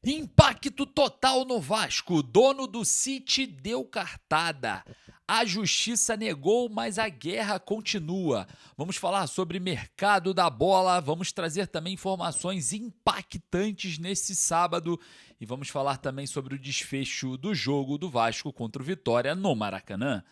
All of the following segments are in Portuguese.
Impacto total no Vasco. Dono do City deu cartada. A justiça negou, mas a guerra continua. Vamos falar sobre mercado da bola, vamos trazer também informações impactantes nesse sábado e vamos falar também sobre o desfecho do jogo do Vasco contra o Vitória no Maracanã.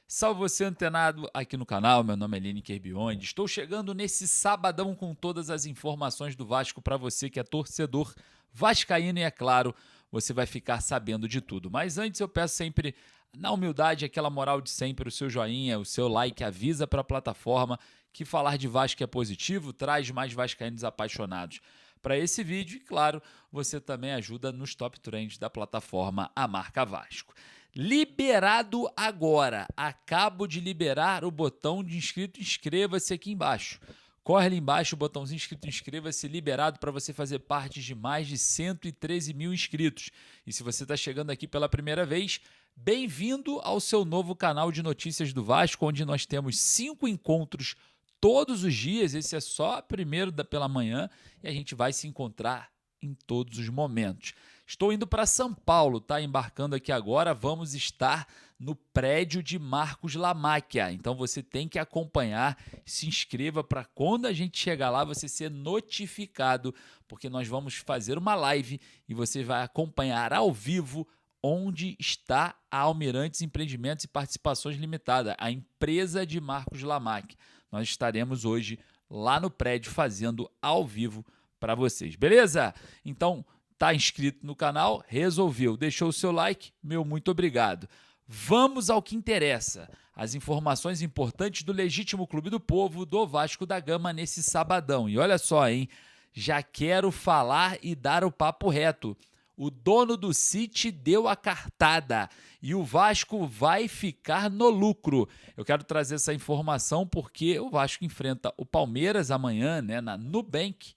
Salve você antenado aqui no canal, meu nome é Lineker Biondi. Estou chegando nesse sabadão com todas as informações do Vasco para você que é torcedor vascaíno e, é claro, você vai ficar sabendo de tudo. Mas antes eu peço sempre, na humildade, aquela moral de sempre, o seu joinha, o seu like, avisa para a plataforma que falar de Vasco é positivo, traz mais vascaínos apaixonados para esse vídeo e, claro, você também ajuda nos top trends da plataforma A Marca Vasco. Liberado agora. Acabo de liberar o botão de inscrito. Inscreva-se aqui embaixo. Corre ali embaixo o botãozinho inscrito, inscreva-se, liberado para você fazer parte de mais de 113 mil inscritos. E se você está chegando aqui pela primeira vez, bem-vindo ao seu novo canal de notícias do Vasco, onde nós temos 5 encontros todos os dias. Esse é só primeiro pela manhã e a gente vai se encontrar em todos os momentos. Estou indo para São Paulo, tá? Embarcando aqui agora, vamos estar no prédio de Marcos Lamáquia. Então você tem que acompanhar, se inscreva para quando a gente chegar lá você ser notificado, porque nós vamos fazer uma live e você vai acompanhar ao vivo onde está a Almirantes Empreendimentos e Participações Limitada, a empresa de Marcos Lamáquia. Nós estaremos hoje lá no prédio fazendo ao vivo para vocês, beleza? Então, tá inscrito no canal, resolveu, deixou o seu like, meu muito obrigado. Vamos ao que interessa, as informações importantes do legítimo clube do povo do Vasco da Gama nesse sabadão. E olha só, hein, já quero falar e dar o papo reto. O dono do City deu a cartada e o Vasco vai ficar no lucro. Eu quero trazer essa informação porque o Vasco enfrenta o Palmeiras amanhã, né, na Nubank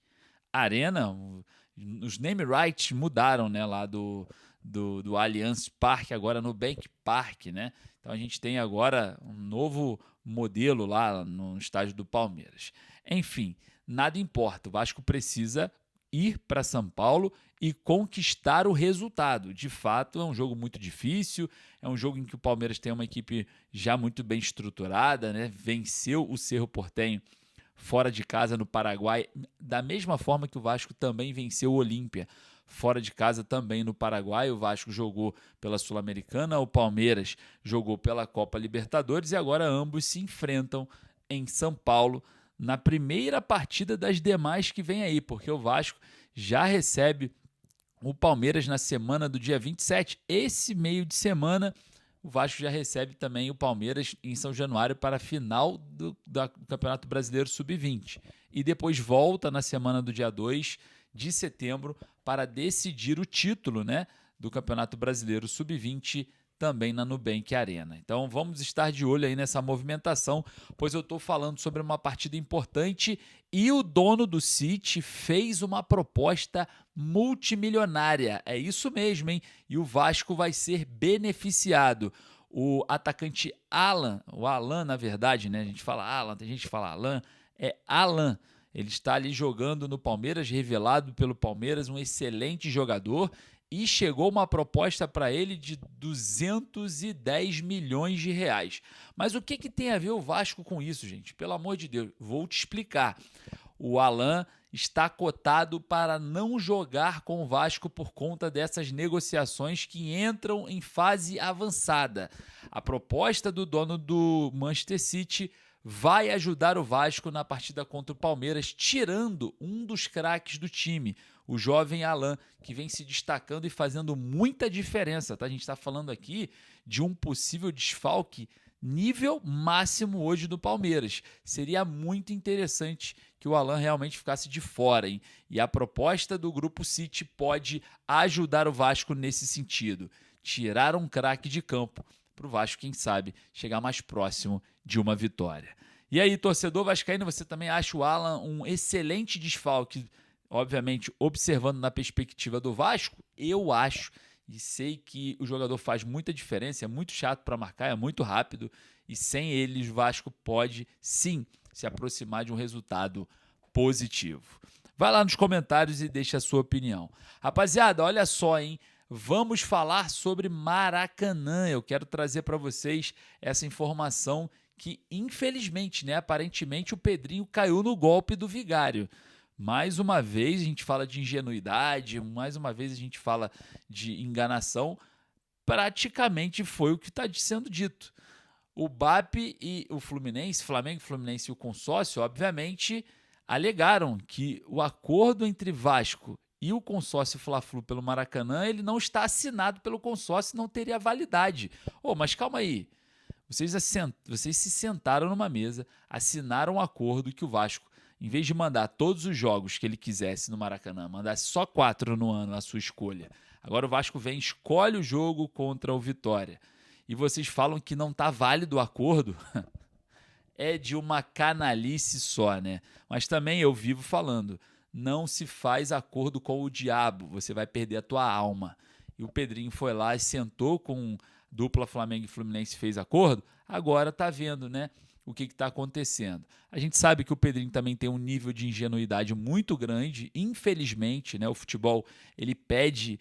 Arena. Os name rights mudaram, né, lá do Allianz Parque, agora no Nubank Park, né? Então a gente tem agora um novo modelo lá no estádio do Palmeiras. Enfim, nada importa, o Vasco precisa ir para São Paulo e conquistar o resultado. De fato, é um jogo muito difícil, é um jogo em que o Palmeiras tem uma equipe já muito bem estruturada, né? Venceu o Cerro Porteño fora de casa no Paraguai, da mesma forma que o Vasco também venceu o Olímpia fora de casa também no Paraguai. O Vasco jogou pela Sul-Americana, o Palmeiras jogou pela Copa Libertadores e agora ambos se enfrentam em São Paulo na primeira partida das demais que vem aí, porque o Vasco já recebe o Palmeiras na semana do dia 27. Esse meio de semana o Vasco já recebe também o Palmeiras em São Januário para a final do Campeonato Brasileiro Sub-20. E depois volta na semana do dia 2 de setembro para decidir o título, né, do Campeonato Brasileiro Sub-20 também na Nubank Arena. Então vamos estar de olho aí nessa movimentação, pois eu estou falando sobre uma partida importante e o dono do City fez uma proposta multimilionária. É isso mesmo, hein? E o Vasco vai ser beneficiado. O atacante Alan, o Alan na verdade, né? A gente fala Alan, tem gente que fala Alan, é Alan. Ele está ali jogando no Palmeiras, revelado pelo Palmeiras, um excelente jogador. E chegou uma proposta para ele de 210 milhões de reais. Mas o que tem a ver o Vasco com isso, gente? Pelo amor de Deus, vou te explicar. O Alan está cotado para não jogar com o Vasco por conta dessas negociações que entram em fase avançada. A proposta do dono do Manchester City vai ajudar o Vasco na partida contra o Palmeiras, tirando um dos craques do time, o jovem Alan, que vem se destacando e fazendo muita diferença. Tá? A gente está falando aqui de um possível desfalque nível máximo hoje do Palmeiras. Seria muito interessante que o Alan realmente ficasse de fora, hein? E a proposta do Grupo City pode ajudar o Vasco nesse sentido. Tirar um craque de campo para o Vasco, quem sabe, chegar mais próximo de uma vitória. E aí, torcedor vascaíno, você também acha o Alan um excelente desfalque? Obviamente, observando na perspectiva do Vasco, eu acho e sei que o jogador faz muita diferença, é muito chato para marcar, é muito rápido e sem ele o Vasco pode sim se aproximar de um resultado positivo. Vai lá nos comentários e deixa a sua opinião. Rapaziada, olha só, hein? Vamos falar sobre Maracanã. Eu quero trazer para vocês essa informação que, infelizmente, né, aparentemente o Pedrinho caiu no golpe do Vigário. Mais uma vez a gente fala de ingenuidade, mais uma vez a gente fala de enganação. Praticamente foi o que está sendo dito. O BAP e o Fluminense, Flamengo, Fluminense e o consórcio, obviamente, alegaram que o acordo entre Vasco e o consórcio Fla-Flu pelo Maracanã, ele não está assinado pelo consórcio, não teria validade. Mas calma aí. Vocês se sentaram numa mesa, assinaram um acordo que o Vasco, em vez de mandar todos os jogos que ele quisesse no Maracanã, mandasse só 4 no ano, a sua escolha. Agora o Vasco vem, escolhe o jogo contra o Vitória. E vocês falam que não está válido o acordo? É de uma canalice só, né? Mas também eu vivo falando, não se faz acordo com o diabo, você vai perder a tua alma. E o Pedrinho foi lá e sentou com dupla Flamengo e Fluminense, fez acordo, agora tá vendo, né, o que está acontecendo. A gente sabe que o Pedrinho também tem um nível de ingenuidade muito grande, infelizmente, né, o futebol ele pede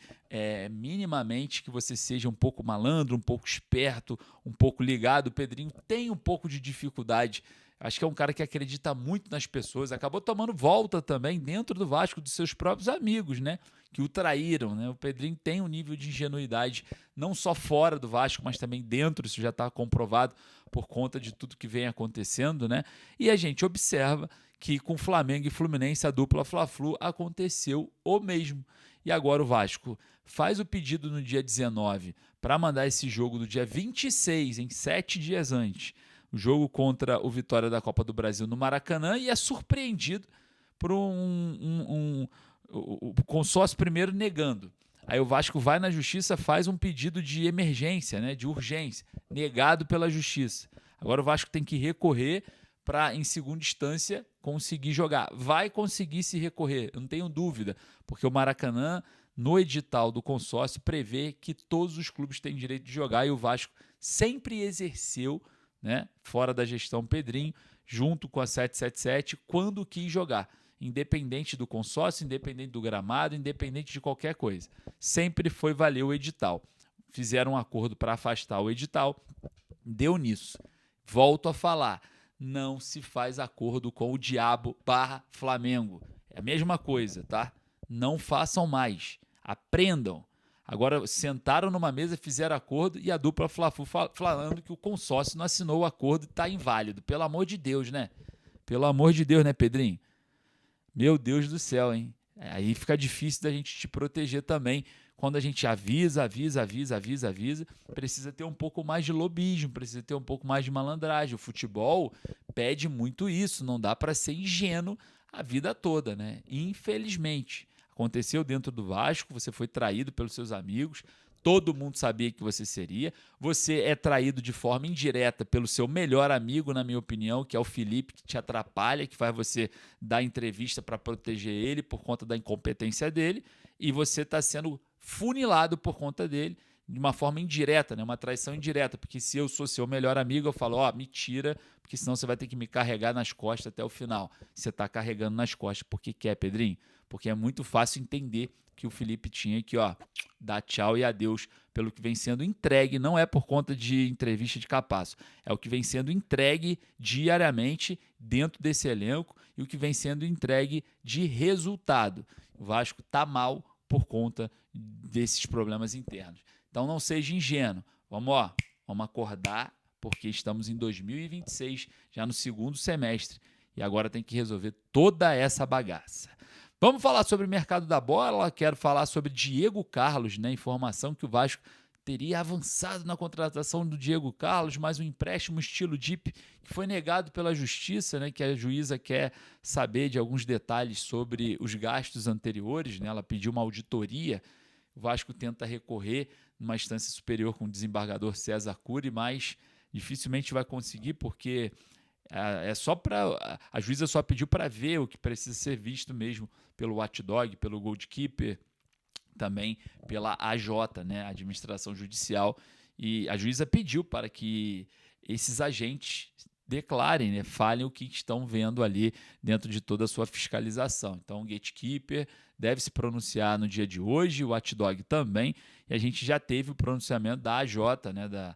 minimamente que você seja um pouco malandro, um pouco esperto, um pouco ligado. O Pedrinho tem um pouco de dificuldade. Acho que é um cara que acredita muito nas pessoas, acabou tomando volta também dentro do Vasco dos seus próprios amigos, né? Que o traíram, né? O Pedrinho tem um nível de ingenuidade não só fora do Vasco, mas também dentro, isso já está comprovado por conta de tudo que vem acontecendo, né? E a gente observa que com Flamengo e Fluminense, a dupla Fla-Flu, aconteceu o mesmo. E agora o Vasco faz o pedido no dia 19 para mandar esse jogo no dia 26, em 7 dias antes, o jogo contra o Vitória da Copa do Brasil no Maracanã, e é surpreendido por o consórcio primeiro negando. Aí o Vasco vai na justiça, faz um pedido de emergência, né, de urgência, negado pela justiça. Agora o Vasco tem que recorrer para, em segunda instância, conseguir jogar. Vai conseguir se recorrer, eu não tenho dúvida, porque o Maracanã, no edital do consórcio, prevê que todos os clubes têm direito de jogar, e o Vasco sempre exerceu, né, fora da gestão Pedrinho, junto com a 777, quando quis jogar, independente do consórcio, independente do gramado, independente de qualquer coisa. Sempre foi valer o edital. Fizeram um acordo para afastar o edital, deu nisso. Volto a falar, não se faz acordo com o diabo / Flamengo. É a mesma coisa, tá? Não façam mais. Aprendam. Agora sentaram numa mesa, fizeram acordo, e a dupla Fla-Flu falando que o consórcio não assinou o acordo e está inválido. Pelo amor de Deus, né? Pelo amor de Deus, né, Pedrinho? Meu Deus do céu, hein? Aí fica difícil da gente te proteger também. Quando a gente avisa, precisa ter um pouco mais de lobismo, precisa ter um pouco mais de malandragem. O futebol pede muito isso, não dá para ser ingênuo a vida toda, né? Infelizmente. Aconteceu dentro do Vasco, você foi traído pelos seus amigos, todo mundo sabia que você seria. Você é traído de forma indireta pelo seu melhor amigo, na minha opinião, que é o Felipe, que te atrapalha, que faz você dar entrevista para proteger ele por conta da incompetência dele, e você está sendo funilado por conta dele de uma forma indireta, né? Uma traição indireta, porque se eu sou seu melhor amigo, eu falo, me tira, porque senão você vai ter que me carregar nas costas até o final. Você está carregando nas costas porque quer, Pedrinho? Porque é muito fácil entender que o Felipe tinha que, dar tchau e adeus pelo que vem sendo entregue, não é por conta de entrevista de capaço, é o que vem sendo entregue diariamente dentro desse elenco e o que vem sendo entregue de resultado. O Vasco está mal por conta desses problemas internos. Então não seja ingênuo, vamos acordar, porque estamos em 2026, já no segundo semestre, e agora tem que resolver toda essa bagaça. Vamos falar sobre o mercado da bola, quero falar sobre Diego Carlos, né? Informação que o Vasco teria avançado na contratação do Diego Carlos, mas um empréstimo estilo DIP que foi negado pela justiça, né? Que a juíza quer saber de alguns detalhes sobre os gastos anteriores, né? Ela pediu uma auditoria, o Vasco tenta recorrer numa instância superior com o desembargador César Cury, mas dificilmente vai conseguir, porque a juíza só pediu para ver o que precisa ser visto mesmo pelo Watchdog, pelo Goalkeeper, também pela AJ, né, Administração Judicial, e a juíza pediu para que esses agentes declarem, né, falem o que estão vendo ali dentro de toda a sua fiscalização. Então, o gatekeeper deve se pronunciar no dia de hoje, o Watchdog também, e a gente já teve o pronunciamento da AJ, né,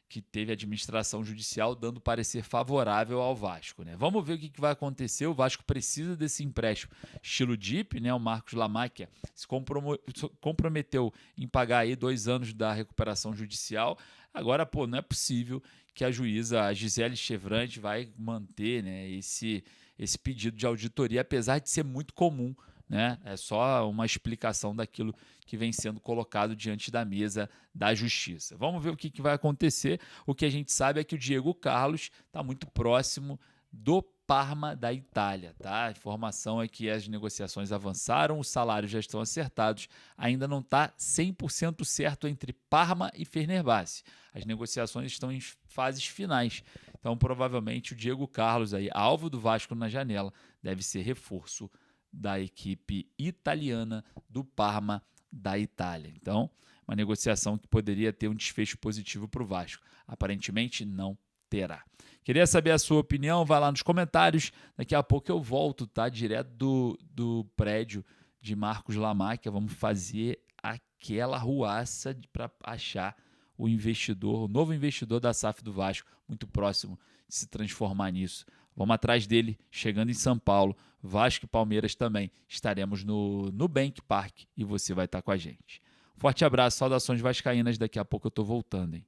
que teve a administração judicial dando parecer favorável ao Vasco, né? Vamos ver o que vai acontecer. O Vasco precisa desse empréstimo estilo DIP, né? O Marcos Lamacchia se comprometeu em pagar aí 2 anos da recuperação judicial. Agora, pô, não é possível que a juíza a Gisele Chevrante vai manter, né, esse pedido de auditoria, apesar de ser muito comum, né? É só uma explicação daquilo que vem sendo colocado diante da mesa da justiça. Vamos ver o que vai acontecer. O que a gente sabe é que o Diego Carlos está muito próximo do Parma da Itália, tá? A informação é que as negociações avançaram, os salários já estão acertados, ainda não está 100% certo entre Parma e Fenerbahçe. As negociações estão em fases finais. Então, provavelmente, o Diego Carlos, aí, alvo do Vasco na janela, deve ser reforço da equipe italiana do Parma da Itália. Então, uma negociação que poderia ter um desfecho positivo para o Vasco. Aparentemente, não terá. Queria saber a sua opinião, vai lá nos comentários. Daqui a pouco eu volto, tá? Direto do prédio de Marcos Lamacchia. Vamos fazer aquela ruaça para achar o investidor, o novo investidor da SAF do Vasco, muito próximo de se transformar nisso. Vamos atrás dele, chegando em São Paulo. Vasco e Palmeiras também. Estaremos no Nubank Park e você vai estar com a gente. Forte abraço, saudações vascaínas. Daqui a pouco eu estou voltando, hein?